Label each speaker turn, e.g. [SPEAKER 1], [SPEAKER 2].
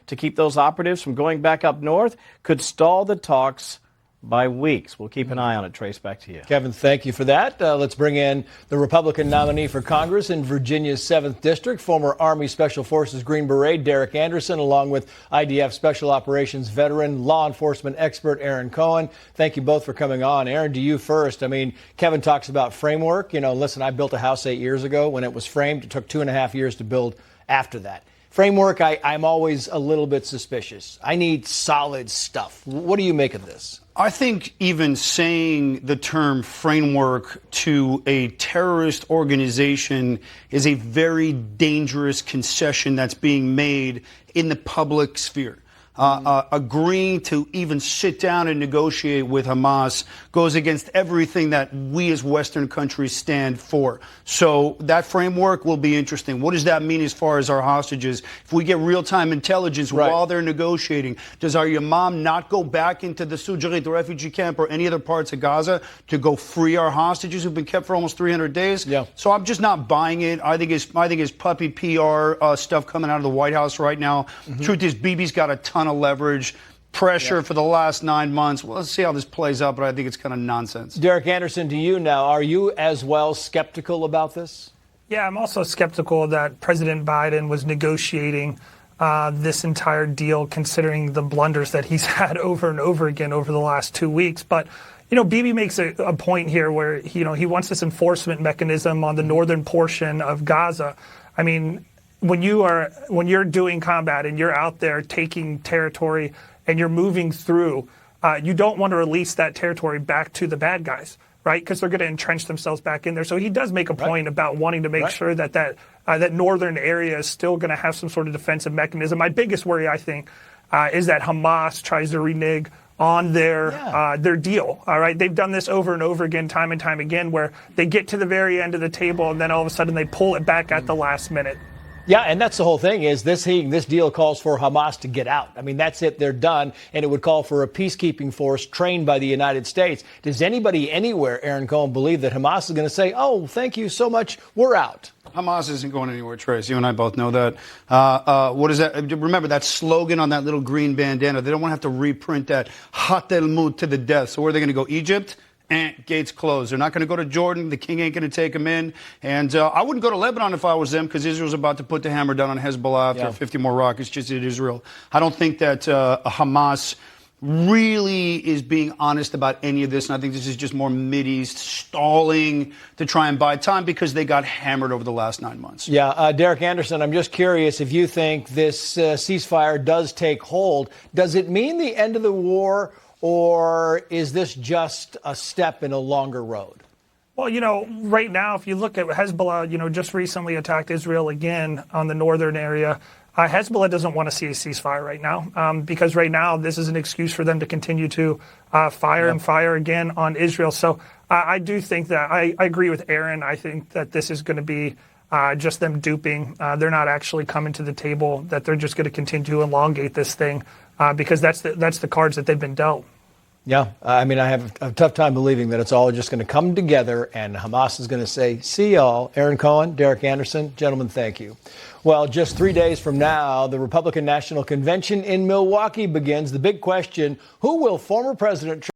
[SPEAKER 1] to keep those operatives from going back up north could stall the talks by weeks. We'll keep an eye on it. Trace, back to you.
[SPEAKER 2] Kevin, thank you for that. Let's bring in the Republican nominee for Congress in Virginia's 7th District, former Army Special Forces Green Beret Derrick Anderson, along with IDF Special Operations veteran, law enforcement expert Aaron Cohen. Thank you both for coming on. Aaron, to you first. I mean, Kevin talks about framework. You know, listen, I built a house 8 years ago. When it was framed, it took 2.5 years to build after that. Framework, I'm always a little bit suspicious. I need solid stuff. What do you make of this?
[SPEAKER 3] I think even saying the term framework to a terrorist organization is a very dangerous concession that's being made in the public sphere. Agreeing to even sit down and negotiate with Hamas goes against everything that we as Western countries stand for. So that framework will be interesting. What does that mean as far as our hostages? If we get real-time intelligence while they're negotiating, does our Yamam not go back into the Sujarit, the refugee camp, or any other parts of Gaza to go free our hostages who've been kept for almost 300 days?
[SPEAKER 2] Yeah.
[SPEAKER 3] So I'm just not buying it. I think it's puppy PR stuff coming out of the White House right now. Truth is, Bibi's got a ton of leverage, pressure for the last 9 months. Well, let's see how this plays out, but I think it's kind of nonsense.
[SPEAKER 2] Derrick Anderson, to you now. Are you as well skeptical about this?
[SPEAKER 4] Yeah, I'm also skeptical that President Biden was negotiating this entire deal, considering the blunders that he's had over and over again over the last 2 weeks. But you know, Bibi makes a point here where he wants this enforcement mechanism on the northern portion of Gaza. I mean, when you're doing combat and you're out there taking territory and you're moving through, you don't want to release that territory back to the bad guys, right? Because they're going to entrench themselves back in there. So he does make a point about wanting to make sure that that northern area is still going to have some sort of defensive mechanism. My biggest worry, I think, is that Hamas tries to renege on their deal. All right, they've done this over and over again, time and time again, where they get to the very end of the table and then all of a sudden they pull it back at the last minute.
[SPEAKER 2] Yeah, and that's the whole thing is this deal calls for Hamas to get out. I mean, that's it. They're done. And it would call for a peacekeeping force trained by the United States. Does anybody anywhere, Aaron Cohen, believe that Hamas is going to say, oh, thank you so much, we're out?
[SPEAKER 3] Hamas isn't going anywhere, Trace. You and I both know that. What is that? Remember that slogan on that little green bandana. They don't want to have to reprint that, Hatel Mut to the death. So where are they going to go? Egypt? Gates closed. They're not going to go to Jordan. The king ain't going to take them in. And I wouldn't go to Lebanon if I was them, because Israel's about to put the hammer down on Hezbollah after 50 more rockets just hit Israel. I don't think that Hamas really is being honest about any of this. And I think this is just more Mideast stalling to try and buy time because they got hammered over the last 9 months.
[SPEAKER 2] Yeah, Derrick Anderson, I'm just curious if you think this ceasefire does take hold. Does it mean the end of the war? Or is this just a step in a longer road?
[SPEAKER 4] Well, you know, right now, if you look at Hezbollah, just recently attacked Israel again on the northern area. Hezbollah doesn't want to see a ceasefire right now because right now this is an excuse for them to continue to fire and fire again on Israel. So I do think that I agree with Aaron. I think that this is going to be just them duping. They're not actually coming to the table, that they're just going to continue to elongate this thing because that's the cards that they've been dealt.
[SPEAKER 2] Yeah, I mean, I have a tough time believing that it's all just going to come together and Hamas is going to say, see y'all. Aaron Cohen, Derrick Anderson, gentlemen, thank you. Well, just 3 days from now, the Republican National Convention in Milwaukee begins. The big question, who will former President Trump